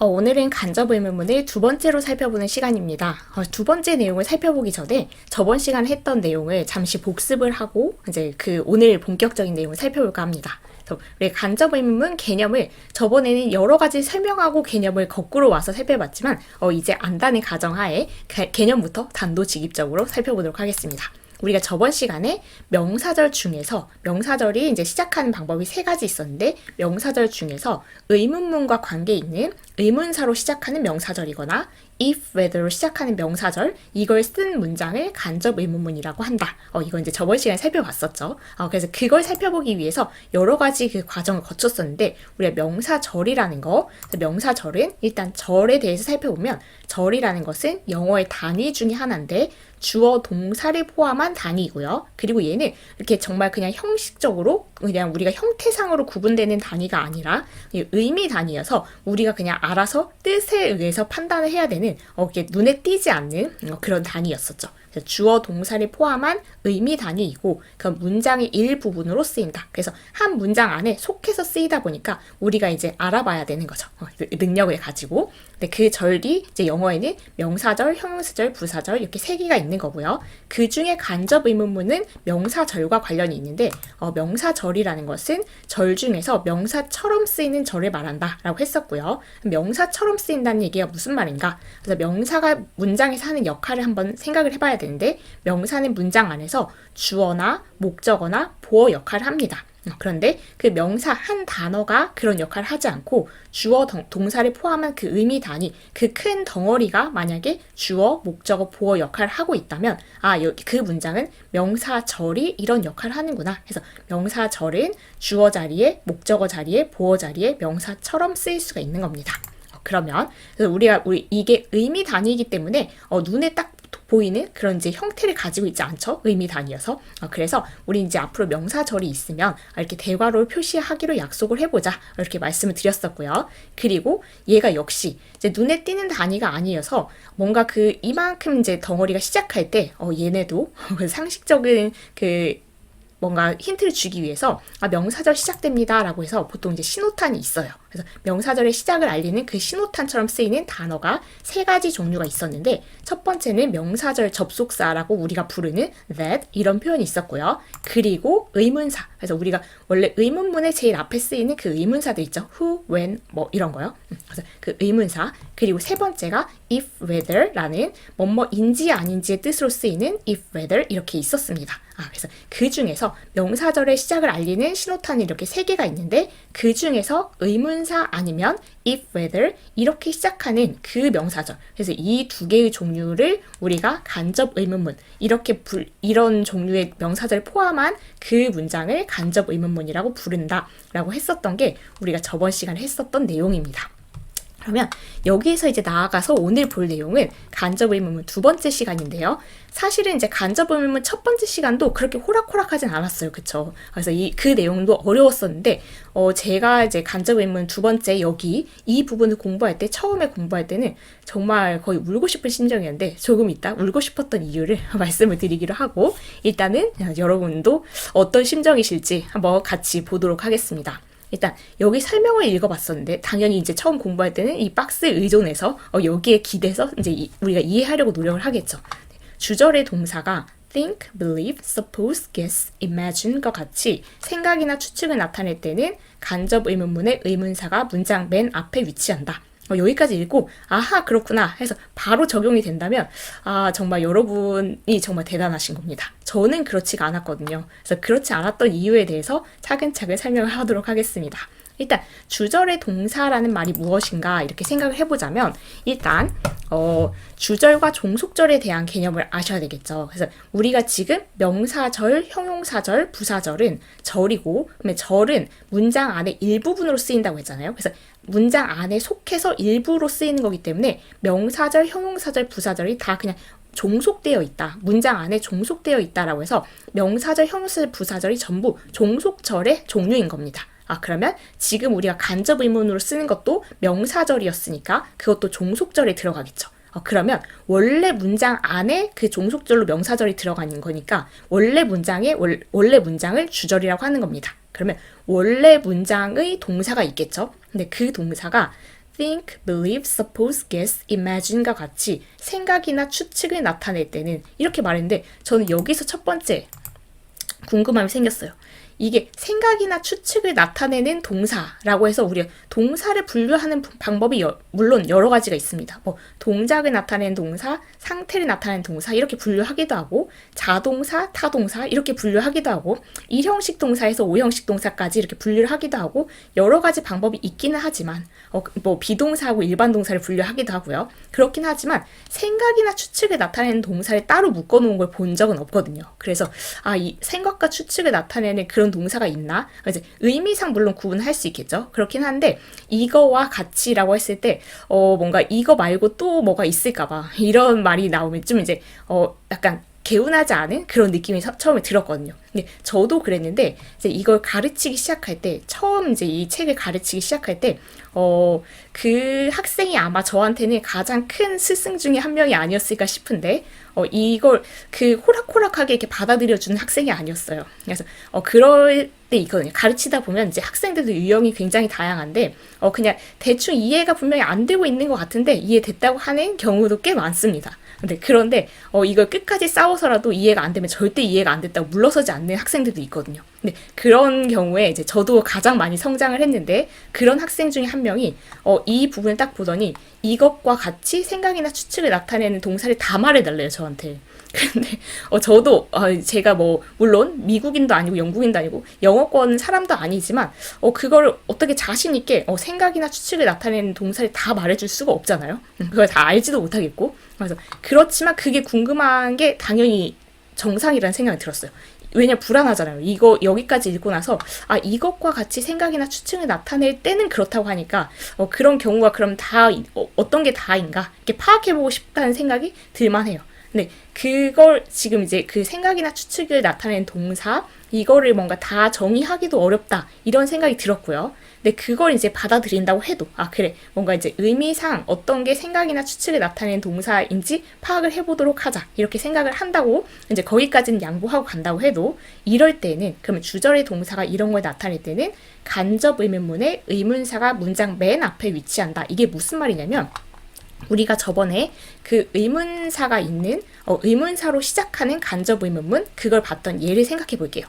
오늘은 간접 의문문을 두 번째로 살펴보는 시간입니다. 두 번째 내용을 살펴보기 전에 저번 시간에 했던 내용을 잠시 복습을 하고 이제 오늘 본격적인 내용을 살펴볼까 합니다. 그래서 우리 간접 의문문 개념을 저번에는 여러 가지 설명하고 개념을 거꾸로 와서 살펴봤지만 이제 안다는 가정하에 개념부터 단도직입적으로 살펴보도록 하겠습니다. 우리가 저번 시간에 명사절 중에서 명사절이 이제 시작하는 방법이 세 가지 있었는데 명사절 중에서 의문문과 관계 있는 의문사로 시작하는 명사절이거나 if, whether로 시작하는 명사절 이걸 쓴 문장을 간접 의문문이라고 한다. 이거 이제 저번 시간에 살펴봤었죠. 그래서 그걸 살펴보기 위해서 여러 가지 그 과정을 거쳤었는데 우리가 명사절이라는 거, 명사절은 일단 절에 대해서 살펴보면 절이라는 것은 영어의 단위 중에 하나인데 주어 동사를 포함한 단위이고요. 그리고 얘는 이렇게 정말 그냥 형식적으로 그냥 우리가 형태상으로 구분되는 단위가 아니라 의미 단위여서 우리가 그냥 알아서 뜻에 의해서 판단을 해야 되는 이렇게 눈에 띄지 않는 그런 단위였었죠. 주어 동사를 포함한 의미 단위이고 그 문장의 일부분으로 쓰인다. 그래서 한 문장 안에 속해서 쓰이다 보니까 우리가 이제 알아봐야 되는 거죠. 능력을 가지고. 근데 그 절이 이제 영어에는 명사절, 형용사절, 부사절 이렇게 세 개가 있는 거고요. 그 중에 간접 의문문은 명사절과 관련이 있는데 명사절이라는 것은 절 중에서 명사처럼 쓰이는 절을 말한다라고 했었고요. 명사처럼 쓰인다는 얘기가 무슨 말인가? 그래서 명사가 문장에서 하는 역할을 한번 생각을 해봐야 되는데 명사는 문장 안에서 주어나 목적어나 보어 역할을 합니다. 그런데 그 명사 한 단어가 그런 역할을 하지 않고 주어 동사를 포함한 그 의미 단위, 그 큰 덩어리가 만약에 주어, 목적어, 보어 역할을 하고 있다면 그 문장은 명사절이 이런 역할을 하는구나. 해서 명사절은 주어 자리에, 목적어 자리에, 보어 자리에 명사처럼 쓰일 수가 있는 겁니다. 그러면 우리 이게 의미 단위이기 때문에 눈에 딱 보이는 그런 이제 형태를 가지고 있지 않죠? 의미 단위여서. 그래서 우리 이제 앞으로 명사절이 있으면 이렇게 대괄호를 표시하기로 약속을 해보자. 이렇게 말씀을 드렸었고요. 그리고 얘가 역시 이제 눈에 띄는 단위가 아니어서 뭔가 이만큼 이제 덩어리가 시작할 때 얘네도 상식적인 뭔가 힌트를 주기 위해서 명사절 시작됩니다 라고 해서 보통 이제 신호탄이 있어요. 그래서 명사절의 시작을 알리는 그 신호탄처럼 쓰이는 단어가 세 가지 종류가 있었는데 첫 번째는 명사절 접속사라고 우리가 부르는 that 이런 표현이 있었고요. 그리고 의문사. 그래서 우리가 원래 의문문의 제일 앞에 쓰이는 그 의문사들 있죠. who, when, 뭐 이런 거요. 그래서 그 의문사. 그리고 세 번째가 if, whether라는 뭐뭐인지 아닌지의 뜻으로 쓰이는 if, whether 이렇게 있었습니다. 그래서 그 중에서 명사절의 시작을 알리는 신호탄이 이렇게 세 개가 있는데 그 중에서 의문사 아니면 if, whether 이렇게 시작하는 그 명사절. 그래서 이 두 개의 종류를 우리가 간접 의문문 이런 종류의 명사절을 포함한 그 문장을 간접 의문문이라고 부른다라고 했었던 게 우리가 저번 시간에 했었던 내용입니다. 그러면 여기에서 이제 나아가서 오늘 볼 내용은 간접 의문문 두 번째 시간인데요. 사실은 이제 간접 의문문 첫 번째 시간도 그렇게 호락호락하진 않았어요. 그쵸? 그래서 그 내용도 어려웠었는데, 제가 이제 간접 의문문 두 번째 여기 이 부분을 처음에 공부할 때는 정말 거의 울고 싶은 심정이었는데 조금 이따 울고 싶었던 이유를 말씀을 드리기로 하고 일단은 여러분도 어떤 심정이실지 한번 같이 보도록 하겠습니다. 일단 여기 설명을 읽어봤었는데 당연히 이제 처음 공부할 때는 이 박스에 의존해서 여기에 기대서 이제 우리가 이해하려고 노력을 하겠죠. 주절의 동사가 think, believe, suppose, guess, imagine과 같이 생각이나 추측을 나타낼 때는 간접 의문문의 의문사가 문장 맨 앞에 위치한다. 여기까지 읽고 아하 그렇구나 해서 바로 적용이 된다면 정말 여러분이 정말 대단하신 겁니다. 저는 그렇지가 않았거든요. 그래서 그렇지 않았던 이유에 대해서 차근차근 설명을 하도록 하겠습니다. 일단 주절의 동사라는 말이 무엇인가 이렇게 생각을 해보자면 일단 주절과 종속절에 대한 개념을 아셔야 되겠죠. 그래서 우리가 지금 명사절, 형용사절, 부사절은 절이고 그러면 절은 문장 안에 일부분으로 쓰인다고 했잖아요. 그래서 문장 안에 속해서 일부로 쓰이는 거기 때문에 명사절, 형용사절, 부사절이 다 그냥 종속되어 있다. 문장 안에 종속되어 있다라고 해서 명사절, 형용사절, 부사절이 전부 종속절의 종류인 겁니다. 그러면 지금 우리가 간접 의문으로 쓰는 것도 명사절이었으니까 그것도 종속절에 들어가겠죠. 그러면 원래 문장 안에 그 종속절로 명사절이 들어가는 거니까 원래 문장을 주절이라고 하는 겁니다. 그러면 원래 문장의 동사가 있겠죠. 근데 그 동사가 think, believe, suppose, guess, imagine과 같이 생각이나 추측을 나타낼 때는 이렇게 말했는데 저는 여기서 첫 번째 궁금함이 생겼어요. 이게 생각이나 추측을 나타내는 동사라고 해서 우리가 동사를 분류하는 방법이 물론 여러 가지가 있습니다. 뭐 동작을 나타내는 동사, 상태를 나타내는 동사 이렇게 분류하기도 하고 자동사, 타동사 이렇게 분류하기도 하고 1형식 동사에서 5형식 동사까지 이렇게 분류를 하기도 하고 여러 가지 방법이 있기는 하지만 뭐 비동사하고 일반 동사를 분류하기도 하고요. 그렇긴 하지만 생각이나 추측을 나타내는 동사를 따로 묶어놓은 걸 본 적은 없거든요. 그래서 이 생각과 추측을 나타내는 그런 동사가 있나? 이제 의미상 물론 구분할 수 있겠죠. 그렇긴 한데 이거와 같이라고 했을 때 뭔가 이거 말고 또 뭐가 있을까봐 이런 말이 나오면 좀 이제 약간 개운하지 않은 그런 느낌이 처음에 들었거든요. 근데 저도 그랬는데 이제 이걸 가르치기 시작할 때 처음 이제 이 책을 가르치기 시작할 때 그 학생이 아마 저한테는 가장 큰 스승 중에 한 명이 아니었을까 싶은데 이걸 그 호락호락하게 이렇게 받아들여주는 학생이 아니었어요. 그래서 그럴 때 있거든요. 가르치다 보면 이제 학생들도 유형이 굉장히 다양한데 그냥 대충 이해가 분명히 안 되고 있는 것 같은데 이해됐다고 하는 경우도 꽤 많습니다. 그런데 이걸 끝까지 싸워서라도 이해가 안 되면 절대 이해가 안 됐다고 물러서지 않는 학생들도 있거든요. 근데 그런 경우에 이제 저도 가장 많이 성장을 했는데 그런 학생 중에 한 명이 이 부분을 딱 보더니 이것과 같이 생각이나 추측을 나타내는 동사를 다 말해달래요, 저한테. 근데 저도 제가 뭐 물론 미국인도 아니고 영국인도 아니고 영어권 사람도 아니지만 그거를 어떻게 자신 있게 생각이나 추측을 나타내는 동사를 다 말해줄 수가 없잖아요. 그걸 다 알지도 못하겠고. 그래서 그렇지만 그게 궁금한 게 당연히 정상이라는 생각이 들었어요. 왜냐 불안하잖아요. 이거 여기까지 읽고 나서 이것과 같이 생각이나 추측을 나타낼 때는 그렇다고 하니까 그런 경우가 그럼 다 어떤 게 다인가 이렇게 파악해보고 싶다는 생각이 들만해요. 근데 그걸 지금 이제 그 생각이나 추측을 나타내는 동사 이거를 뭔가 다 정의하기도 어렵다 이런 생각이 들었고요. 근데 그걸 이제 받아들인다고 해도 그래 뭔가 이제 의미상 어떤 게 생각이나 추측을 나타내는 동사인지 파악을 해보도록 하자 이렇게 생각을 한다고 이제 거기까지는 양보하고 간다고 해도 이럴 때는 그러면 주절의 동사가 이런 걸 나타낼 때는 간접 의문문의 의문사가 문장 맨 앞에 위치한다. 이게 무슨 말이냐면 우리가 저번에 그 의문사가 있는 의문사로 시작하는 간접 의문문 그걸 봤던 예를 생각해 볼게요.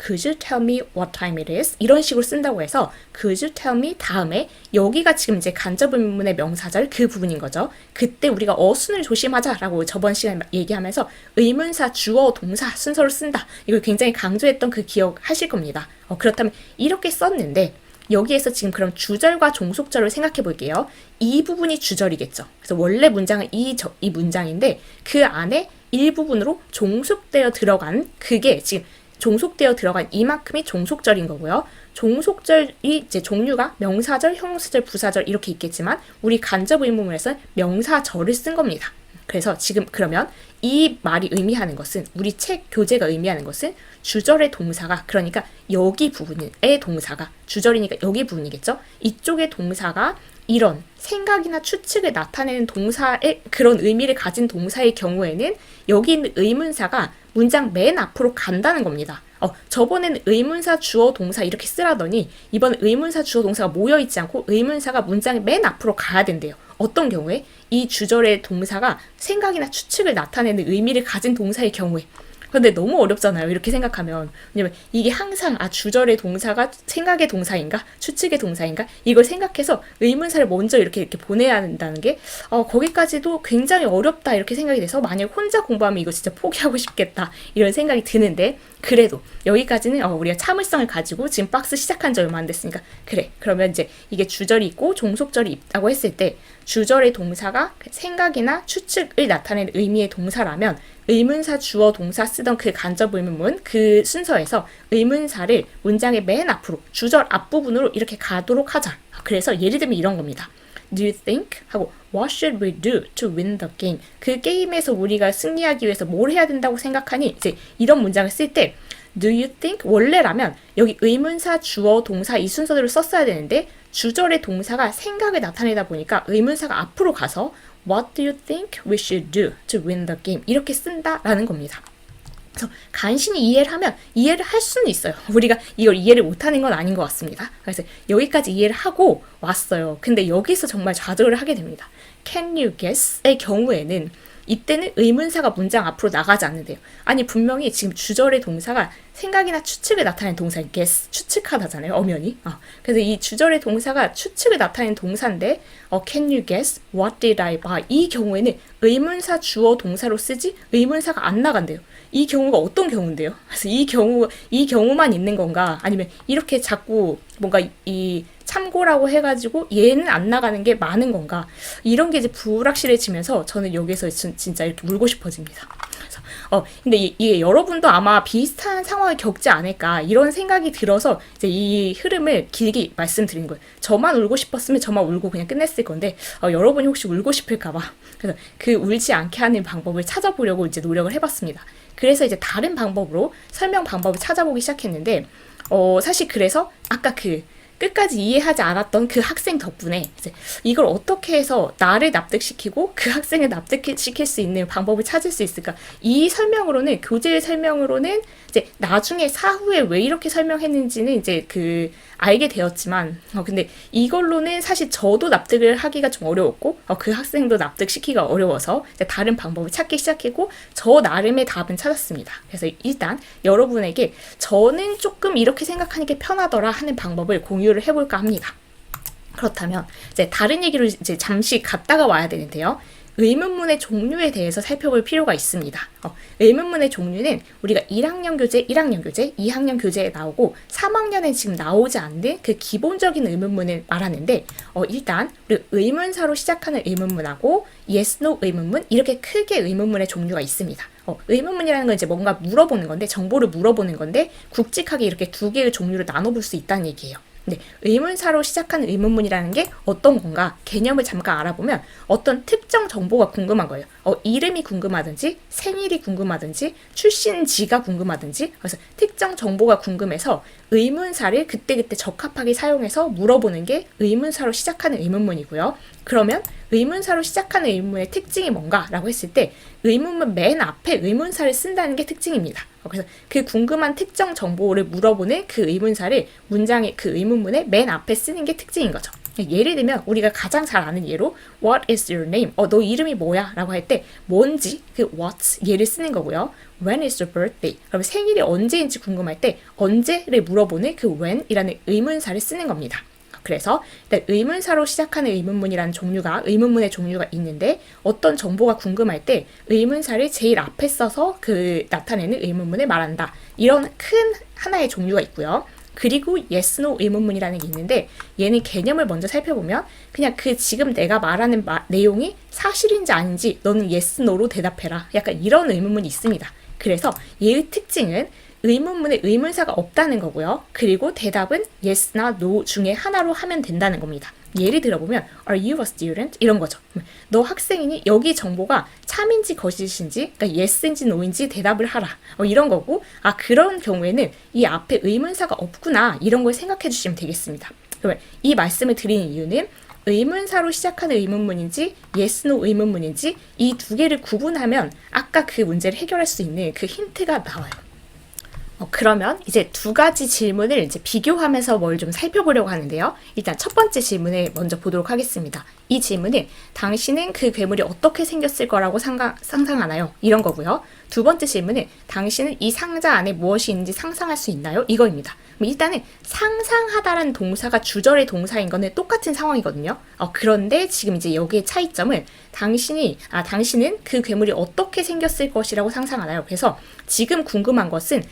Could you tell me what time it is? 이런 식으로 쓴다고 해서 Could you tell me 다음에 여기가 지금 이제 간접 의문문의 명사절 그 부분인 거죠. 그때 우리가 어순을 조심하자라고 저번 시간에 얘기하면서 의문사, 주어, 동사 순서로 쓴다. 이걸 굉장히 강조했던 그 기억 하실 겁니다. 그렇다면 이렇게 썼는데 여기에서 지금 그럼 주절과 종속절을 생각해 볼게요. 이 부분이 주절이겠죠. 그래서 원래 문장은 이 문장인데 그 안에 일부분으로 종속되어 들어간 그게 지금 종속되어 들어간 이만큼이 종속절인 거고요. 종속절이 이제 종류가 명사절, 형용사절, 부사절 이렇게 있겠지만 우리 간접 의문문에서 명사절을 쓴 겁니다. 그래서 지금 그러면 이 말이 의미하는 것은 우리 책 교재가 의미하는 것은 주절의 동사가 그러니까 여기 부분의 동사가 주절이니까 여기 부분이겠죠. 이쪽의 동사가 이런 생각이나 추측을 나타내는 동사의 그런 의미를 가진 동사의 경우에는 여기 있는 의문사가 문장 맨 앞으로 간다는 겁니다. 저번에는 의문사, 주어, 동사 이렇게 쓰라더니 이번 의문사, 주어, 동사가 모여있지 않고 의문사가 문장의 맨 앞으로 가야 된대요. 어떤 경우에? 이 주절의 동사가 생각이나 추측을 나타내는 의미를 가진 동사의 경우에. 근데 너무 어렵잖아요. 이렇게 생각하면. 왜냐면 이게 항상 주절의 동사가 생각의 동사인가? 추측의 동사인가? 이걸 생각해서 의문사를 먼저 이렇게 보내야 한다는 게 거기까지도 굉장히 어렵다 이렇게 생각이 돼서 만약 혼자 공부하면 이거 진짜 포기하고 싶겠다 이런 생각이 드는데 그래도 여기까지는 우리가 참을성을 가지고 지금 박스 시작한 지 얼마 안 됐으니까 그래 그러면 이제 이게 주절이 있고 종속절이 있다고 했을 때 주절의 동사가 생각이나 추측을 나타내는 의미의 동사라면 의문사, 주어, 동사 쓰던 그 간접 의문문 그 순서에서 의문사를 문장의 맨 앞으로 주절 앞부분으로 이렇게 가도록 하자. 그래서 예를 들면 이런 겁니다. Do you think? 하고 What should we do to win the game? 그 게임에서 우리가 승리하기 위해서 뭘 해야 된다고 생각하니? 이제 이런 문장을 쓸 때 Do you think? 원래라면 여기 의문사, 주어, 동사 이 순서대로 썼어야 되는데 주절의 동사가 생각을 나타내다 보니까 의문사가 앞으로 가서 What do you think we should do to win the game? 이렇게 쓴다라는 겁니다. 그래서 간신히 이해를 하면 이해를 할 수는 있어요. 우리가 이걸 이해를 못하는 건 아닌 것 같습니다. 그래서 여기까지 이해를 하고 왔어요. 근데 여기서 정말 좌절을 하게 됩니다. Can you guess의 경우에는 이때는 의문사가 문장 앞으로 나가지 않는데요. 아니 분명히 지금 주절의 동사가 생각이나 추측을 나타내는 동사인 guess, 추측하다잖아요. 엄연히. 그래서 이 주절의 동사가 추측을 나타내는 동사인데 can you guess what did I buy? 이 경우에는 의문사 주어 동사로 쓰지 의문사가 안 나간대요. 이 경우가 어떤 경우인데요? 그래서 이 경우만 있는 건가? 아니면 이렇게 자꾸 뭔가 이 참고라고 해가지고 얘는 안 나가는 게 많은 건가? 이런 게 이제 불확실해지면서 저는 여기서 진짜 이렇게 울고 싶어집니다. 그래서 근데 이게 여러분도 아마 비슷한 상황을 겪지 않을까 이런 생각이 들어서 이제 이 흐름을 길게 말씀드린 거예요. 저만 울고 싶었으면 저만 울고 그냥 끝냈을 건데 여러분이 혹시 울고 싶을까봐 그래서 그 울지 않게 하는 방법을 찾아보려고 이제 노력을 해봤습니다. 그래서 이제 다른 방법으로 설명 방법을 찾아보기 시작했는데 사실 그래서 아까 끝까지 이해하지 않았던 그 학생 덕분에 이제 이걸 어떻게 해서 나를 납득시키고 그 학생을 납득시킬 수 있는 방법을 찾을 수 있을까? 이 설명으로는 교재 설명으로는 이제 나중에 사후에 왜 이렇게 설명했는지는 이제 알게 되었지만 근데 이걸로는 사실 저도 납득을 하기가 좀 어려웠고 그 학생도 납득시키기가 어려워서 이제 다른 방법을 찾기 시작했고 저 나름의 답은 찾았습니다. 그래서 일단 여러분에게 저는 조금 이렇게 생각하는 게 편하더라 하는 방법을 공유를 해볼까 합니다. 그렇다면 이제 다른 얘기로 이제 잠시 갔다가 와야 되는데요. 의문문의 종류에 대해서 살펴볼 필요가 있습니다. 의문문의 종류는 우리가 1학년 교재, 2학년 교재에 나오고 3학년에 지금 나오지 않는 그 기본적인 의문문을 말하는데 일단 우리 의문사로 시작하는 의문문하고 yes, no 의문문 이렇게 크게 의문문의 종류가 있습니다. 의문문이라는 건 이제 뭔가 물어보는 건데 정보를 물어보는 건데 굵직하게 이렇게 두 개의 종류로 나눠볼 수 있다는 얘기예요. 네, 의문사로 시작하는 의문문이라는 게 어떤 건가 개념을 잠깐 알아보면 어떤 특정 정보가 궁금한 거예요. 이름이 궁금하든지 생일이 궁금하든지 출신지가 궁금하든지 그래서 특정 정보가 궁금해서 의문사를 그때그때 적합하게 사용해서 물어보는 게 의문사로 시작하는 의문문이고요. 그러면 의문사로 시작하는 의문문의 특징이 뭔가라고 했을 때 의문문 맨 앞에 의문사를 쓴다는 게 특징입니다. 그래서 그 궁금한 특정 정보를 물어보는 그 의문사를 문장의 그 의문문의 맨 앞에 쓰는 게 특징인 거죠. 예를 들면 우리가 가장 잘 아는 예로 What is your name? 너 이름이 뭐야? 라고 할 때 뭔지 그 what 얘를 쓰는 거고요. When is your birthday? 그럼 생일이 언제인지 궁금할 때 언제를 물어보는 그 when이라는 의문사를 쓰는 겁니다. 그래서 일단 의문사로 시작하는 의문문이라는 의문문의 종류가 있는데 어떤 정보가 궁금할 때 의문사를 제일 앞에 써서 나타내는 의문문을 말한다. 이런 큰 하나의 종류가 있고요. 그리고 yes, no 의문문이라는 게 있는데 얘는 개념을 먼저 살펴보면 그냥 지금 내가 말하는 내용이 사실인지 아닌지 너는 yes, no로 대답해라. 약간 이런 의문문이 있습니다. 그래서 얘의 특징은 의문문에 의문사가 없다는 거고요. 그리고 대답은 yes나 no 중에 하나로 하면 된다는 겁니다. 예를 들어보면 Are you a student? 이런 거죠. 너 학생이니? 여기 정보가 참인지 거짓인지 그러니까 yes인지 no인지 대답을 하라. 이런 거고 그런 경우에는 이 앞에 의문사가 없구나 이런 걸 생각해 주시면 되겠습니다. 그러면 이 말씀을 드리는 이유는 의문사로 시작하는 의문문인지 yes, no 의문문인지 이 두 개를 구분하면 아까 그 문제를 해결할 수 있는 그 힌트가 나와요. 그러면 이제 두 가지 질문을 이제 비교하면서 뭘 좀 살펴보려고 하는데요. 일단 첫 번째 질문을 먼저 보도록 하겠습니다. 이 질문은 당신은 그 괴물이 어떻게 생겼을 거라고 상상하나요? 이런 거고요. 두 번째 질문은 당신은 이 상자 안에 무엇이 있는지 상상할 수 있나요? 이거입니다. 일단은 상상하다라는 동사가 주절의 동사인 거는 똑같은 상황이거든요. 그런데 지금 이제 여기의 차이점은 당신은 그 괴물이 어떻게 생겼을 것이라고 상상하나요? 그래서 지금 궁금한 것은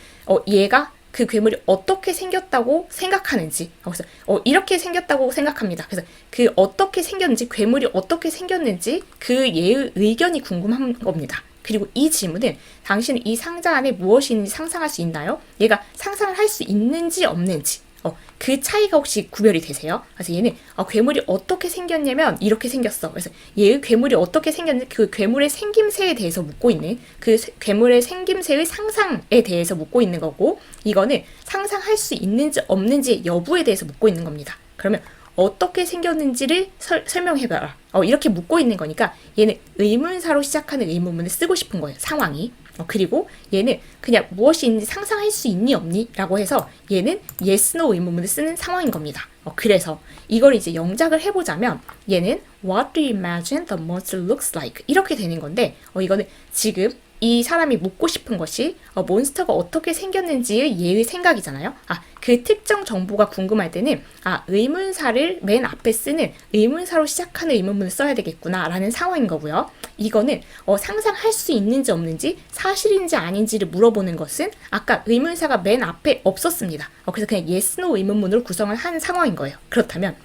얘가 그 괴물이 어떻게 생겼다고 생각하는지 그래서 이렇게 생겼다고 생각합니다. 그래서 그 어떻게 생겼는지 괴물이 어떻게 생겼는지 그 얘의 의견이 궁금한 겁니다. 그리고 이 질문은 당신은 이 상자 안에 무엇이 있는지 상상할 수 있나요? 얘가 상상을 할 수 있는지 없는지 그 차이가 혹시 구별이 되세요? 그래서 얘는 괴물이 어떻게 생겼냐면 이렇게 생겼어. 그래서 얘의 괴물이 어떻게 생겼는지 그 괴물의 생김새에 대해서 묻고 있는 그 괴물의 생김새의 상상에 대해서 묻고 있는 거고 이거는 상상할 수 있는지 없는지 여부에 대해서 묻고 있는 겁니다. 그러면 어떻게 생겼는지를 설명해봐라. 이렇게 묻고 있는 거니까 얘는 의문사로 시작하는 의문문을 쓰고 싶은 거예요. 상황이. 그리고 얘는 그냥 무엇이 있는지 상상할 수 있니 없니? 라고 해서 얘는 yes, no 의문문을 쓰는 상황인 겁니다. 그래서 이걸 이제 영작을 해보자면 얘는 What do you imagine the monster looks like? 이렇게 되는 건데 이거는 지금 이 사람이 묻고 싶은 것이 몬스터가 어떻게 생겼는지의 얘의 생각이잖아요. 그 특정 정보가 궁금할 때는 의문사를 맨 앞에 쓰는 의문사로 시작하는 의문문을 써야 되겠구나 라는 상황인 거고요. 이거는 상상할 수 있는지 없는지 사실인지 아닌지를 물어보는 것은 아까 의문사가 맨 앞에 없었습니다. 그래서 그냥 yes, no 의문문으로 구성을 한 상황인 거예요. 그렇다면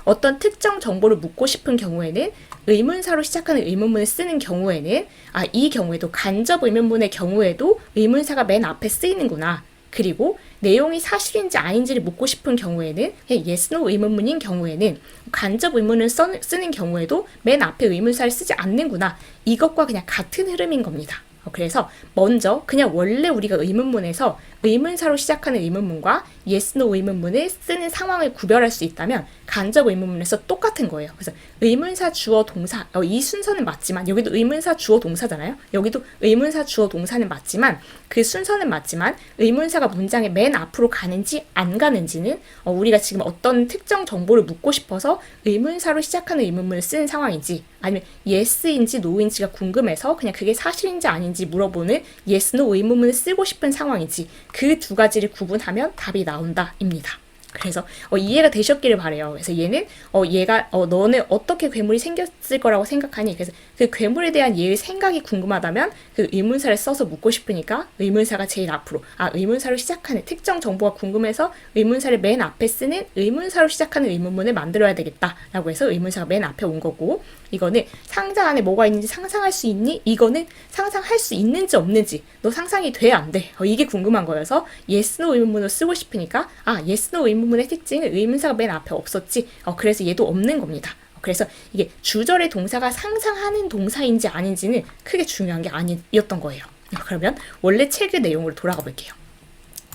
어떤 특정 정보를 묻고 싶은 경우에는 의문사로 시작하는 의문문을 쓰는 경우에는 이 경우에도 간접 의문문의 경우에도 의문사가 맨 앞에 쓰이는구나. 그리고 내용이 사실인지 아닌지를 묻고 싶은 경우에는 yes, no 의문문인 경우에는 간접 의문을 쓰는 경우에도 맨 앞에 의문사를 쓰지 않는구나. 이것과 그냥 같은 흐름인 겁니다. 그래서 먼저 그냥 원래 우리가 의문문에서 의문사로 시작하는 의문문과 yes, no 의문문을 쓰는 상황을 구별할 수 있다면 간접 의문문에서 똑같은 거예요. 그래서 의문사, 주어, 동사 이 순서는 맞지만 여기도 의문사, 주어, 동사잖아요. 여기도 의문사, 주어, 동사는 맞지만 그 순서는 맞지만 의문사가 문장의 맨 앞으로 가는지 안 가는지는 우리가 지금 어떤 특정 정보를 묻고 싶어서 의문사로 시작하는 의문문을 쓰는 상황인지 아니면 yes인지 no인지가 궁금해서 그냥 그게 사실인지 아닌지 물어보는 yes, no 의문문을 쓰고 싶은 상황인지 그 두 가지를 구분하면 답이 나온다입니다. 그래서 이해가 되셨기를 바래요. 그래서 얘는 얘가 너는 어떻게 괴물이 생겼을 거라고 생각하니? 그래서 그 괴물에 대한 얘의 생각이 궁금하다면 그 의문사를 써서 묻고 싶으니까 의문사가 제일 앞으로 의문사로 시작하는 특정 정보가 궁금해서 의문사를 맨 앞에 쓰는 의문사로 시작하는 의문문을 만들어야 되겠다라고 해서 의문사가 맨 앞에 온 거고 이거는 상자 안에 뭐가 있는지 상상할 수 있니? 이거는 상상할 수 있는지 없는지 너 상상이 돼 안 돼? 이게 궁금한 거여서 yes, no 의문문을 쓰고 싶으니까 yes, no 의문문의 특징은 의문사가 맨 앞에 없었지 그래서 얘도 없는 겁니다. 그래서 이게 주절의 동사가 상상하는 동사인지 아닌지는 크게 중요한 게 아니었던 거예요. 그러면 원래 책의 내용으로 돌아가 볼게요.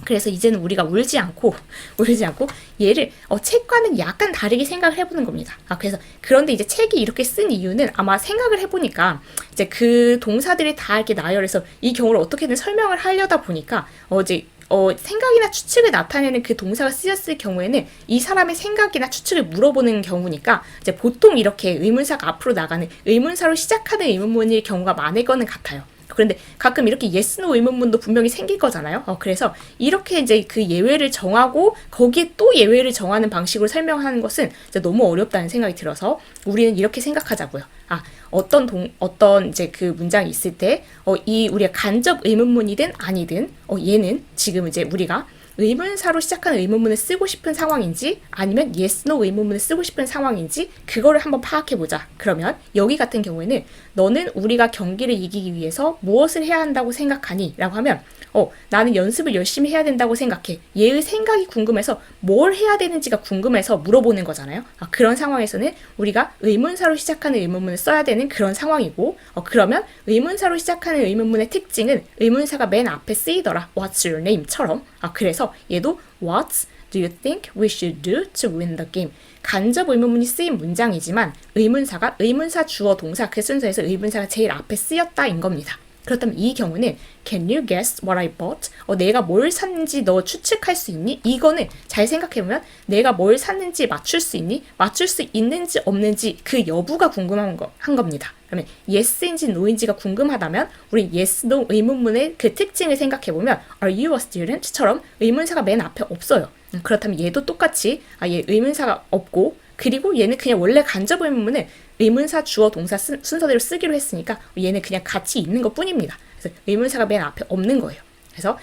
그래서 이제는 우리가 울지 않고 얘를 책과는 약간 다르게 생각을 해보는 겁니다. 그래서 그런데 이제 책이 이렇게 쓴 이유는 아마 생각을 해보니까 이제 그 동사들이 다 이렇게 나열해서 이 경우를 어떻게든 설명을 하려다 보니까 생각이나 추측을 나타내는 그 동사가 쓰였을 경우에는 이 사람의 생각이나 추측을 물어보는 경우니까 이제 보통 이렇게 의문사가 앞으로 나가는 의문사로 시작하는 의문문일 경우가 많을 거는 같아요. 그런데 가끔 이렇게 yes, no 의문문도 분명히 생길 거잖아요. 그래서 이렇게 이제 그 예외를 정하고 거기에 또 예외를 정하는 방식으로 설명하는 것은 이제 너무 어렵다는 생각이 들어서 우리는 이렇게 생각하자고요. 어떤 이제 그 문장이 있을 때 이 우리가 간접 의문문이든 아니든 얘는 지금 이제 우리가 의문사로 시작하는 의문문을 쓰고 싶은 상황인지 아니면 yes, no 의문문을 쓰고 싶은 상황인지 그거를 한번 파악해보자. 그러면 여기 같은 경우에는 너는 우리가 경기를 이기기 위해서 무엇을 해야 한다고 생각하니? 라고 하면 나는 연습을 열심히 해야 된다고 생각해. 얘의 생각이 궁금해서 뭘 해야 되는지가 궁금해서 물어보는 거잖아요. 그런 상황에서는 우리가 의문사로 시작하는 의문문을 써야 되는 그런 상황이고 그러면 의문사로 시작하는 의문문의 특징은 의문사가 맨 앞에 쓰이더라. What's your name?처럼 그래서 얘도 What do you think we should do to win the game? 간접 의문문이 쓰인 문장이지만 의문사가 의문사, 주어, 동사 그 순서에서 의문사가 제일 앞에 쓰였다인 겁니다. 그렇다면 이 경우는 Can you guess what I bought? 내가 뭘 샀는지 너 추측할 수 있니? 이거는 잘 생각해보면 내가 뭘 샀는지 맞출 수 있니? 맞출 수 있는지 없는지 그 여부가 궁금한 한 겁니다. 그러면 yes인지 no인지가 궁금하다면 우리 yes, no 의문문의 그 특징을 생각해보면 Are you a student?처럼 의문사가 맨 앞에 없어요. 그렇다면 얘도 똑같이 얘 의문사가 없고 그리고 얘는 그냥 원래 간접 의문문은 의문사, 주어, 동사 순서대로 쓰기로 했으니까 얘는 그냥 같이 있는 것 뿐입니다. 그래서 의문사가 맨 앞에 없는 거예요. 그래서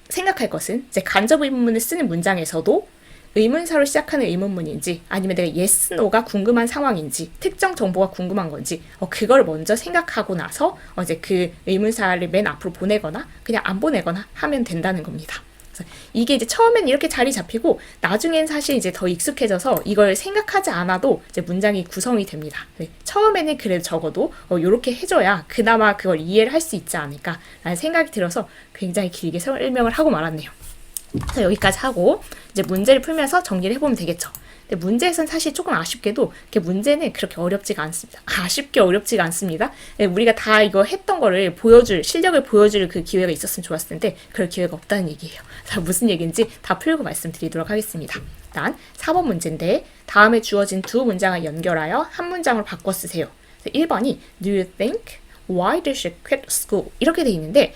생각할 것은 이제 간접 의문문을 쓰는 문장에서도 의문사로 시작하는 의문문인지 아니면 내가 yes, no가 궁금한 상황인지 특정 정보가 궁금한 건지 그걸 먼저 생각하고 나서 이제 그 의문사를 맨 앞으로 보내거나 그냥 안 보내거나 하면 된다는 겁니다. 이게 이제 처음엔 이렇게 자리 잡히고 나중엔 사실 이제 더 익숙해져서 이걸 생각하지 않아도 이제 문장이 구성이 됩니다. 처음에는 그래도 적어도 이렇게 해줘야 그나마 그걸 이해를 할 수 있지 않을까라는 생각이 들어서 굉장히 길게 설명을 하고 말았네요. 그래서 여기까지 하고 이제 문제를 풀면서 정리를 해보면 되겠죠. 근데 문제에선 사실 조금 아쉽게도 이렇게 문제는 그렇게 어렵지가 않습니다. 아쉽게 어렵지가 않습니다. 우리가 다 이거 했던 거를 실력을 보여줄 그 기회가 있었으면 좋았을 텐데 그럴 기회가 없다는 얘기예요. 자, 무슨 얘기인지 다 풀고 말씀드리도록 하겠습니다. 일단 4번 문제인데 다음에 주어진 두 문장을 연결하여 한 문장으로 바꿔 쓰세요. 1번이 Do you think why did she quit school? 이렇게 돼 있는데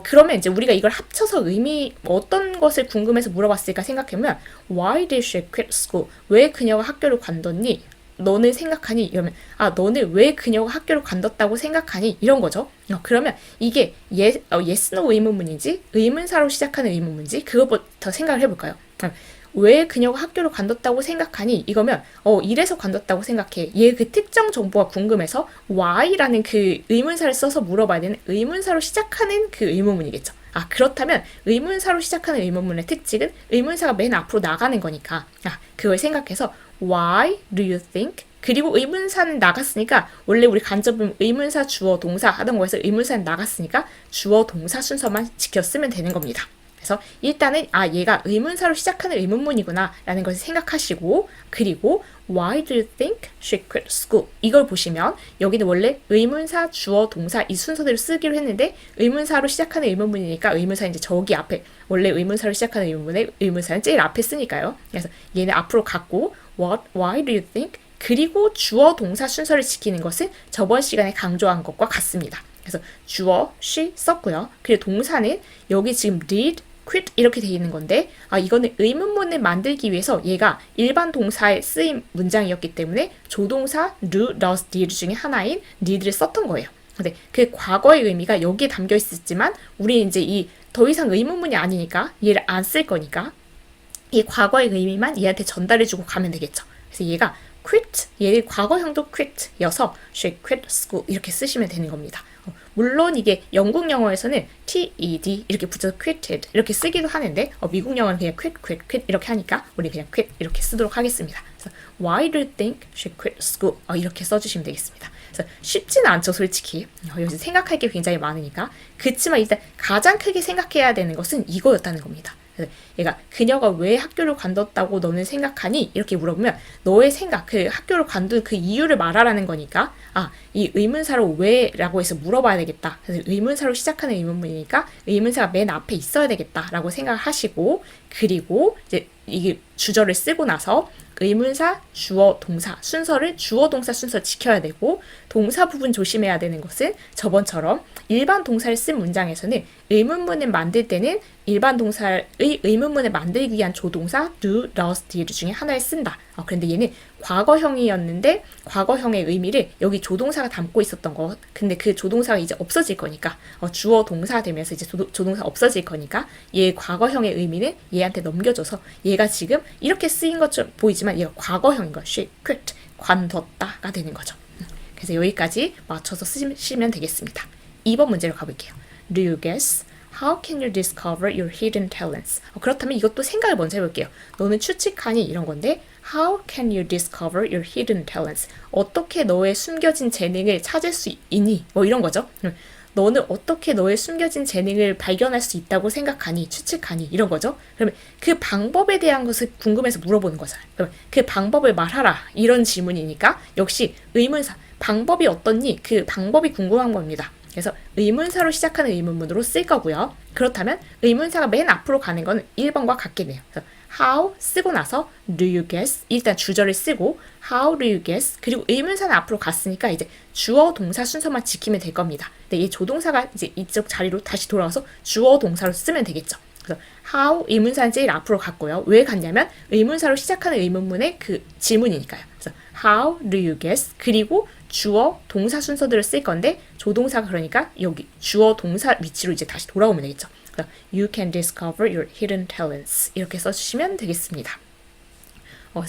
그러면 이제 우리가 이걸 합쳐서 어떤 것을 궁금해서 물어봤을까 생각해보면 Why did she quit school? 왜 그녀가 학교를 관뒀니? 너는 생각하니? 이러면 너는 왜 그녀가 학교를 관뒀다고 생각하니? 이런 거죠. 그러면 이게 yes, no 의문문인지 의문사로 시작하는 의문문인지 그것부터 생각을 해볼까요? 왜 그녀가 학교를 관뒀다고 생각하니? 이거면 이래서 관뒀다고 생각해. 얘 그 특정 정보가 궁금해서 why라는 그 의문사를 써서 물어봐야 되는 의문사로 시작하는 그 의문문이겠죠. 그렇다면 의문사로 시작하는 의문문의 특징은 의문사가 맨 앞으로 나가는 거니까 그걸 생각해서 why do you think? 그리고 의문사는 나갔으니까 원래 우리 간접은 의문사, 주어, 동사 하던 거에서 의문사는 나갔으니까 주어, 동사 순서만 지켜 쓰면 되는 겁니다. 그래서 일단은 얘가 의문사로 시작하는 의문문이구나 라는 것을 생각하시고 그리고 Why do you think she quit school? 이걸 보시면 여기는 원래 의문사, 주어, 동사 이 순서대로 쓰기로 했는데 의문사로 시작하는 의문문이니까 의문사 이제 저기 앞에 원래 의문사로 시작하는 의문문에 의문사는 제일 앞에 쓰니까요. 그래서 얘는 앞으로 갖고 Why do you think? 그리고 주어, 동사 순서를 지키는 것은 저번 시간에 강조한 것과 같습니다. 그래서 주어, she 썼고요. 그리고 동사는 여기 지금 did, quit 이렇게 돼 있는 건데 이거는 의문문을 만들기 위해서 얘가 일반 동사에 쓰인 문장이었기 때문에 조동사 do, does, did 중에 하나인 did를 썼던 거예요. 근데 그 과거의 의미가 여기에 담겨 있었지만 우리는 이제 더 이상 의문문이 아니니까 얘를 안 쓸 거니까 이 과거의 의미만 얘한테 전달해주고 가면 되겠죠. 그래서 얘가 quit, 얘의 과거형도 quit여서 she quit school 이렇게 쓰시면 되는 겁니다. 물론 이게 영국 영어에서는 TED 이렇게 붙여서 quitted 이렇게 쓰기도 하는데 미국 영어는 그냥 quit 이렇게 하니까 우리 그냥 quit 이렇게 쓰도록 하겠습니다. 그래서 Why do you think she quit school? 이렇게 써주시면 되겠습니다. 그래서 쉽지는 않죠, 솔직히. 요즘 생각할 게 굉장히 많으니까. 그렇지만 일단 가장 크게 생각해야 되는 것은 이거였다는 겁니다. 얘가 그녀가 왜 학교를 관뒀다고 너는 생각하니? 이렇게 물어보면 너의 생각, 그 학교를 관둔 그 이유를 말하라는 거니까 이 의문사로 왜라고 해서 물어봐야 되겠다. 그래서 의문사로 시작하는 의문문이니까 의문사가 맨 앞에 있어야 되겠다라고 생각을 하시고 그리고 이제 이게 주절을 쓰고 나서 의문사, 주어, 동사 순서를 주어, 동사 순서 지켜야 되고 동사 부분 조심해야 되는 것은 저번처럼 일반 동사를 쓴 문장에서는 의문문을 만들 때는 일반 동사의 의문문을 만들기 위한 조동사 do, does, did 중에 하나를 쓴다. 그런데 얘는 과거형이었는데 과거형의 의미를 여기 조동사가 담고 있었던 거. 근데 그 조동사가 이제 없어질 거니까 주어 동사 되면서 이제 조동사 없어질 거니까 얘 과거형의 의미는 얘한테 넘겨줘서 얘가 지금 이렇게 쓰인 것처럼 보이지만 얘가 과거형인 거. she quit, 관뒀다가 되는 거죠. 그래서 여기까지 맞춰서 쓰시면 되겠습니다. 2번 문제로 가볼게요. Do you guess? How can you discover your hidden talents? 그렇다면 이것도 생각을 먼저 해볼게요. 너는 추측하니 이런 건데 How can you discover your hidden talents? 어떻게 너의 숨겨진 재능을 찾을 수 있니? 이런 거죠. 너는 어떻게 너의 숨겨진 재능을 발견할 수 있다고 생각하니? 추측하니? 이런 거죠. 그러면 그 방법에 대한 것을 궁금해서 물어보는 거잖아요. 그러면 그 방법을 말하라. 이런 질문이니까 역시 의문사. 방법이 어떻니? 그 방법이 궁금한 겁니다. 그래서 의문사로 시작하는 의문문으로 쓸 거고요. 그렇다면 의문사가 맨 앞으로 가는 건 1번과 같겠네요. 그래서 how 쓰고 나서 do you guess 일단 주절을 쓰고 how do you guess 그리고 의문사는 앞으로 갔으니까 이제 주어 동사 순서만 지키면 될 겁니다. 근데 이 조동사가 이제 이쪽 자리로 다시 돌아와서 주어 동사로 쓰면 되겠죠. 그래서 how 의문사는 제일 앞으로 갔고요. 왜 갔냐면 의문사로 시작하는 의문문의 그 질문이니까요. 그래서 how do you guess 그리고 주어, 동사 순서대로 쓸 건데 조동사가 그러니까 여기 주어, 동사 위치로 이제 다시 돌아오면 되겠죠. 그래서 You can discover your hidden talents 이렇게 써주시면 되겠습니다.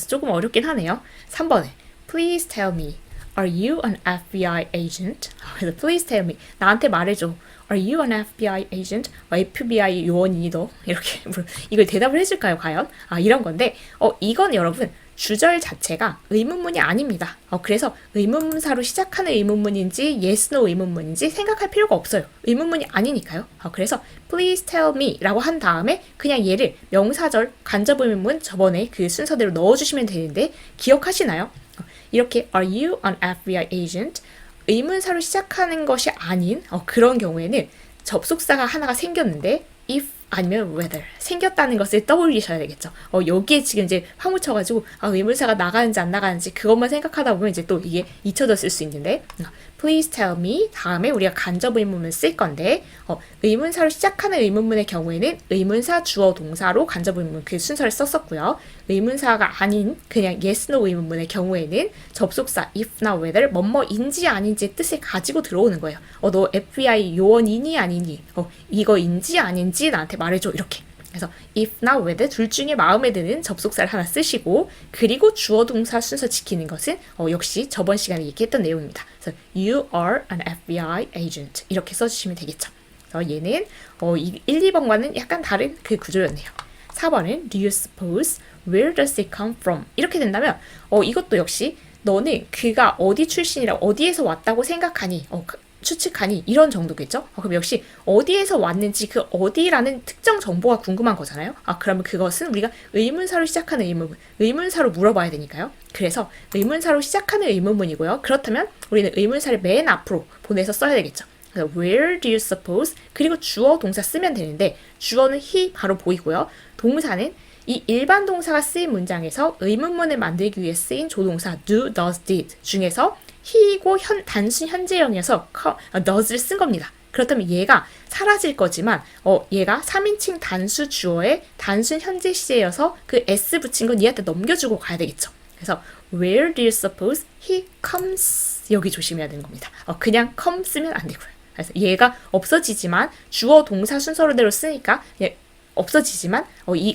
조금 어렵긴 하네요. 3번에 Please tell me, are you an FBI agent? 그래서 Please tell me, 나한테 말해줘. Are you an FBI agent? FBI 요원이니 너? 이렇게 이걸 대답을 해줄까요, 과연? 이런 건데 이건 여러분 주절 자체가 의문문이 아닙니다. 그래서 의문문사로 시작하는 의문문인지 yes, no 의문문인지 생각할 필요가 없어요. 의문문이 아니니까요. 그래서 please tell me 라고 한 다음에 그냥 얘를 명사절 간접 의문문 저번에 그 순서대로 넣어주시면 되는데 기억하시나요? 이렇게 are you an FBI agent? 의문사로 시작하는 것이 아닌 그런 경우에는 접속사가 하나가 생겼는데 if 아니면 whether 생겼다는 것을 떠올리셔야 되겠죠. 여기에 지금 이제 파묻혀가지고 의문사가 나가는지 안 나가는지 그것만 생각하다 보면 이제 또 이게 잊혀졌을 수 있는데 please tell me 다음에 우리가 간접 의문문을 쓸 건데 의문사로 시작하는 의문문의 경우에는 의문사 주어 동사로 간접 의문문 그 순서를 썼었고요. 의문사가 아닌 그냥 yes, no 의문문의 경우에는 접속사 if나 whether 뭐뭐인지 아닌지의 뜻을 가지고 들어오는 거예요. 너 FBI 요원이니 아니니 이거인지 아닌지 나한테 말해줘 이렇게. 그래서 if나 whether 둘 중에 마음에 드는 접속사를 하나 쓰시고 그리고 주어 동사 순서 지키는 것은 역시 저번 시간에 얘기했던 내용입니다. 그래서 you are an FBI agent 이렇게 써주시면 되겠죠. 그래서 얘는 1, 2번과는 약간 다른 그 구조였네요. 4번은 do you suppose where does it come from 이렇게 된다면 이것도 역시 너는 그가 어디 출신이라 어디에서 왔다고 생각하니 추측하니 이런 정도겠죠? 그럼 역시 어디에서 왔는지 그 어디라는 특정 정보가 궁금한 거잖아요. 그러면 그것은 우리가 의문사로 시작하는 의문사로 물어봐야 되니까요. 그래서 의문사로 시작하는 의문문이고요. 그렇다면 우리는 의문사를 맨 앞으로 보내서 써야 되겠죠. 그래서 where do you suppose 그리고 주어 동사 쓰면 되는데 주어는 he 바로 보이고요. 동사는 이 일반 동사가 쓰인 문장에서 의문문을 만들기 위해 쓰인 조동사 do, does, did 중에서 he이고 단순 현재형이어서 does를 쓴 겁니다. 그렇다면 얘가 사라질 거지만 얘가 3인칭 단수 주어의 단순 현재 시제여서 그 s 붙인 건 얘한테 넘겨주고 가야 되겠죠. 그래서 where do you suppose he comes 여기 조심해야 되는 겁니다. 그냥 come 쓰면 안 되고요. 그래서 얘가 없어지지만 주어 동사 순서대로 쓰니까 없어지지만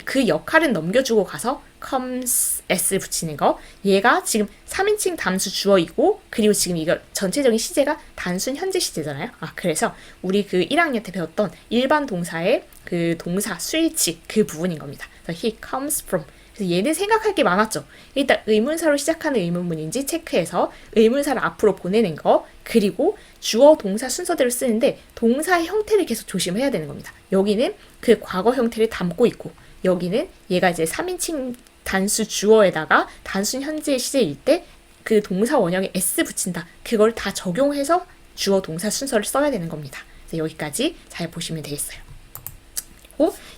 그 역할은 넘겨주고 가서 comes s 붙이는 거 얘가 지금 3인칭 단수 주어이고 그리고 지금 이거 전체적인 시제가 단순 현재 시제잖아요. 그래서 우리 그 1학년 때 배웠던 일반 동사의 그 동사 스위치 그 부분인 겁니다. 그래서 he comes from 그래서 얘는 생각할 게 많았죠. 일단 의문사로 시작하는 의문문인지 체크해서 의문사를 앞으로 보내는 거 그리고 주어 동사 순서대로 쓰는데 동사의 형태를 계속 조심해야 되는 겁니다. 여기는 그 과거 형태를 담고 있고 여기는 얘가 이제 3인칭 단수 주어에다가 단순 현재 시제일 때 그 동사 원형에 s 붙인다. 그걸 다 적용해서 주어 동사 순서를 써야 되는 겁니다. 그래서 여기까지 잘 보시면 되겠어요.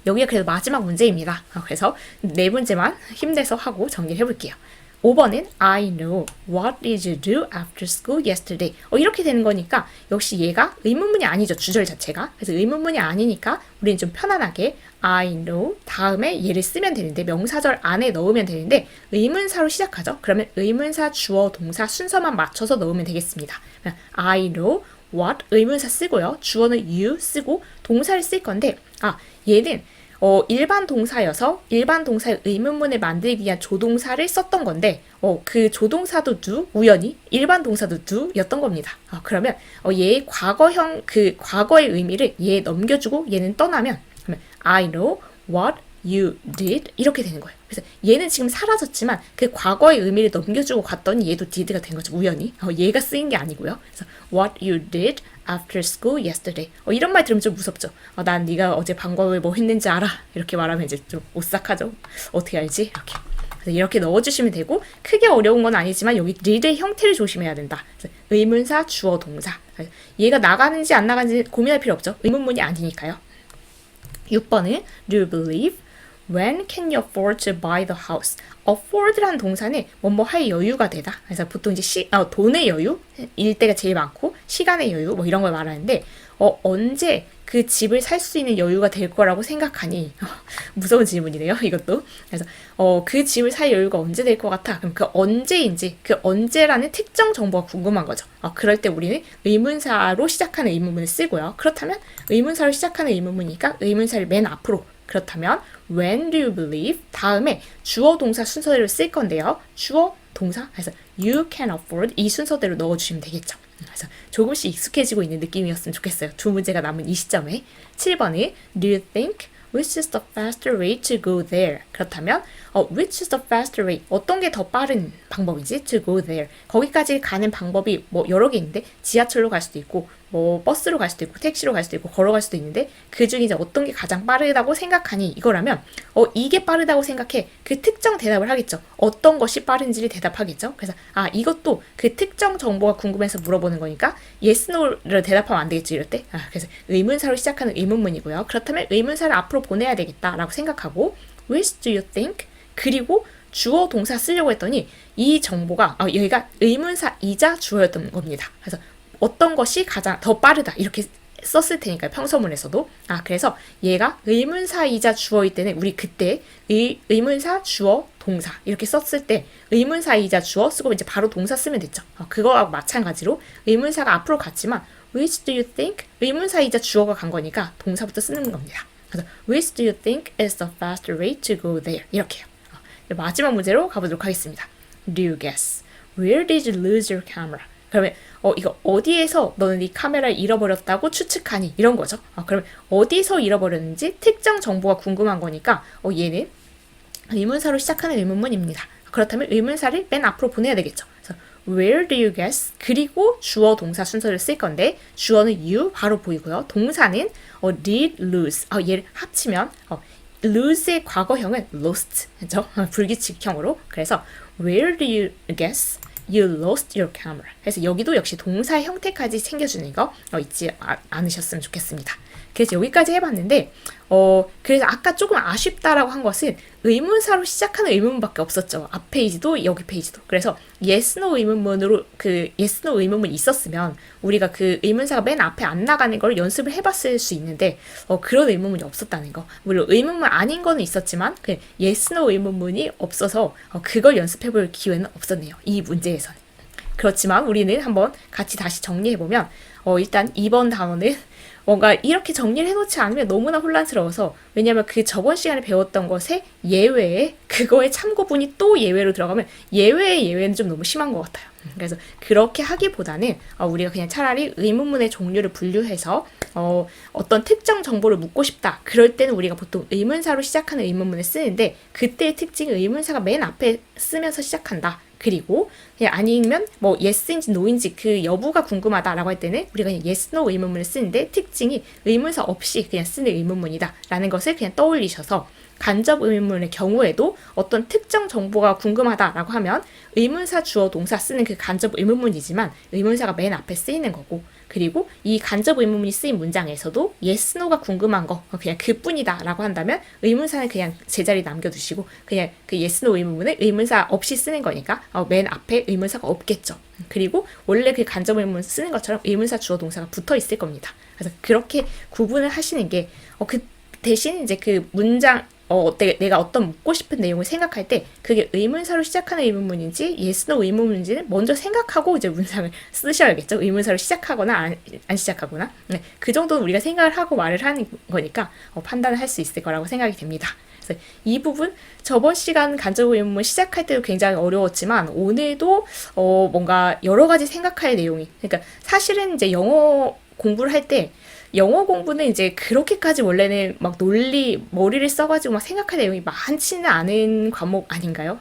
여기가 그래도 마지막 문제입니다. 그래서 네 문제만 힘내서 하고 정리를 해볼게요. 5번은 I know what did you do after school yesterday 이렇게 되는 거니까 역시 얘가 의문문이 아니죠. 주절 자체가. 그래서 의문문이 아니니까 우리는 좀 편안하게 I know 다음에 얘를 쓰면 되는데 명사절 안에 넣으면 되는데 의문사로 시작하죠. 그러면 의문사 주어 동사 순서만 맞춰서 넣으면 되겠습니다. I know what 의문사 쓰고요. 주어는 you 쓰고 동사를 쓸 건데 얘는 일반 동사여서 일반 동사의 의문문을 만들기 위한 조동사를 썼던 건데 그 조동사도 do 우연히 일반 동사도 do 였던 겁니다. 그러면 얘의 과거형 그 과거의 의미를 얘에 넘겨주고 얘는 떠나면 그러면 I know what you did 이렇게 되는 거예요. 그래서 얘는 지금 사라졌지만 그 과거의 의미를 넘겨주고 갔더니 얘도 did가 된 거죠. 우연히. 얘가 쓰인 게 아니고요. 그래서 what you did after school yesterday. 이런 말 들으면 좀 무섭죠. 난 네가 어제 방과후에 뭐 했는지 알아. 이렇게 말하면 이제 좀 오싹하죠. 어떻게 알지? 이렇게. 그래서 이렇게 넣어주시면 되고 크게 어려운 건 아니지만 여기 did의 형태를 조심해야 된다. 그래서 의문사, 주어, 동사. 얘가 나가는지 안 나가는지 고민할 필요 없죠. 의문문이 아니니까요. 6번은 do you believe When can you afford to buy the house? afford라는 동사는 뭐뭐 할 여유가 되다. 그래서 보통 이제 돈의 여유, 일대가 제일 많고 시간의 여유 뭐 이런 걸 말하는데 언제 그 집을 살 수 있는 여유가 될 거라고 생각하니 무서운 질문이네요. 이것도. 그래서 그 집을 살 여유가 언제 될 것 같아? 그럼 그 언제인지 그 언제라는 특정 정보가 궁금한 거죠. 그럴 때 우리는 의문사로 시작하는 의문문을 쓰고요. 그렇다면 의문사로 시작하는 의문문이니까 의문사를 맨 앞으로 그렇다면 when do you believe 다음에 주어 동사 순서대로 쓸 건데요. 주어 동사 그래서 you can afford 이 순서대로 넣어주시면 되겠죠. 그래서 조금씩 익숙해지고 있는 느낌이었으면 좋겠어요. 두 문제가 남은 이 시점에 7번이 do you think which is the faster way to go there 그렇다면 which is the faster way? 어떤 게 더 빠른 방법이지? To go there. 거기까지 가는 방법이 뭐 여러 개 있는데 지하철로 갈 수도 있고 뭐 버스로 갈 수도 있고 택시로 갈 수도 있고 걸어갈 수도 있는데 그 중에 이제 어떤 게 가장 빠르다고 생각하니? 이거라면 이게 빠르다고 생각해. 그 특정 대답을 하겠죠. 어떤 것이 빠른지를 대답하겠죠. 그래서 이것도 그 특정 정보가 궁금해서 물어보는 거니까 yes, no를 대답하면 안 되겠죠. 이럴 때. 그래서 의문사로 시작하는 의문문이고요. 그렇다면 의문사를 앞으로 보내야 되겠다라고 생각하고 which do you think? 그리고 주어 동사 쓰려고 했더니 이 정보가 여기가 의문사이자 주어였던 겁니다. 그래서 어떤 것이 가장 더 빠르다 이렇게 썼을 테니까요. 평서문에서도. 그래서 얘가 의문사이자 주어일 때는 우리 그때 의문사, 주어, 동사 이렇게 썼을 때 의문사이자 주어 쓰고 이제 바로 동사 쓰면 됐죠. 그거하고 마찬가지로 의문사가 앞으로 갔지만 which do you think? 의문사이자 주어가 간 거니까 동사부터 쓰는 겁니다. 그래서 which do you think is the faster way to go there? 이렇게요. 마지막 문제로 가보도록 하겠습니다. Do you guess? Where did you lose your camera? 그러면 이거 어디에서 너는 네 카메라를 잃어버렸다고 추측하니? 이런 거죠. 그러면 어디서 잃어버렸는지 특정 정보가 궁금한 거니까 얘는 의문사로 시작하는 의문문입니다. 그렇다면 의문사를 맨 앞으로 보내야 되겠죠. 그래서 Where do you guess? 그리고 주어 동사 순서를 쓸 건데 주어는 you 바로 보이고요. 동사는 did lose. 얘를 합치면 lose의 과거형은 lost. 그죠? 불규칙형으로. 그래서 Where do you guess? You lost your camera. 그래서 여기도 역시 동사 형태까지 챙겨주는 거 잊지 않으셨으면 좋겠습니다. 그래서 여기까지 해봤는데 그래서 아까 조금 아쉽다라고 한 것은 의문사로 시작하는 의문문밖에 없었죠. 앞 페이지도 여기 페이지도. 그래서 yes, no 의문문으로 그 yes, no 의문문이 있었으면 우리가 그 의문사가 맨 앞에 안 나가는 걸 연습을 해봤을 수 있는데 그런 의문문이 없었다는 거. 물론 의문문 아닌 거는 있었지만 그 yes, no 의문문이 없어서 그걸 연습해볼 기회는 없었네요. 이 문제에서는. 그렇지만 우리는 한번 같이 다시 정리해보면 일단 2번 단어는 뭔가 이렇게 정리를 해놓지 않으면 너무나 혼란스러워서 왜냐하면 그 저번 시간에 배웠던 것에 예외에 그거의 참고분이 또 예외로 들어가면 예외의 예외는 좀 너무 심한 것 같아요. 그래서 그렇게 하기보다는 우리가 그냥 차라리 의문문의 종류를 분류해서 어떤 특정 정보를 묻고 싶다. 그럴 때는 우리가 보통 의문사로 시작하는 의문문을 쓰는데 그때의 특징은 의문사가 맨 앞에 쓰면서 시작한다. 그리고 그냥 아니면 뭐 yes인지 no인지 그 여부가 궁금하다라고 할 때는 우리가 그냥 yes, no 의문문을 쓰는데 특징이 의문사 없이 그냥 쓰는 의문문이다 라는 것을 그냥 떠올리셔서 간접 의문문의 경우에도 어떤 특정 정보가 궁금하다라고 하면 의문사, 주어, 동사 쓰는 그 간접 의문문이지만 의문사가 맨 앞에 쓰이는 거고 그리고 이 간접 의문문이 쓰인 문장에서도 yes, no가 궁금한 거 그냥 그뿐이다 라고 한다면 의문사는 그냥 제자리 남겨두시고 그냥 그 yes, no 의문문은 의문사 없이 쓰는 거니까 맨 앞에 의문사가 없겠죠. 그리고 원래 그 간접 의문문 쓰는 것처럼 의문사, 주어, 동사가 붙어 있을 겁니다. 그래서 그렇게 구분을 하시는 게 그 대신 이제 그 문장 내가 어떤 묻고 싶은 내용을 생각할 때 그게 의문사로 시작하는 의문문인지 yes, no 의문문인지는 먼저 생각하고 이제 문장을 쓰셔야겠죠. 의문사로 시작하거나 안 시작하거나 그 정도는 우리가 생각을 하고 말을 하는 거니까 판단을 할 수 있을 거라고 생각이 됩니다. 그래서 이 부분 저번 시간 간접 의문문 시작할 때도 굉장히 어려웠지만 오늘도 뭔가 여러 가지 생각할 내용이 그러니까 사실은 이제 영어 공부를 할 때 영어 공부는 이제 그렇게까지 원래는 막 머리를 써가지고 막 생각할 내용이 많지는 않은 과목 아닌가요?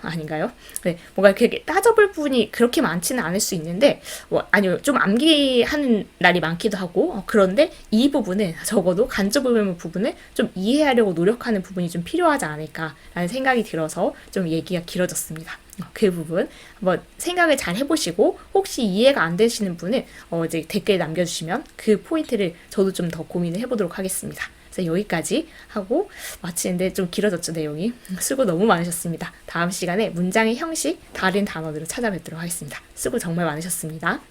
네, 뭔가 이렇게 따져볼 부분이 그렇게 많지는 않을 수 있는데, 아니요, 좀 암기하는 날이 많기도 하고, 그런데 이 부분은 적어도 간접 의문문 부분을 좀 이해하려고 노력하는 부분이 좀 필요하지 않을까라는 생각이 들어서 좀 얘기가 길어졌습니다. 그 부분 한번 생각을 잘 해보시고 혹시 이해가 안 되시는 분은 이제 댓글 남겨주시면 그 포인트를 저도 좀 더 고민을 해보도록 하겠습니다. 그래서 여기까지 하고 마치는데 좀 길어졌죠 내용이. 수고 너무 많으셨습니다. 다음 시간에 문장의 형식 다른 단어들을 찾아뵙도록 하겠습니다. 수고 정말 많으셨습니다.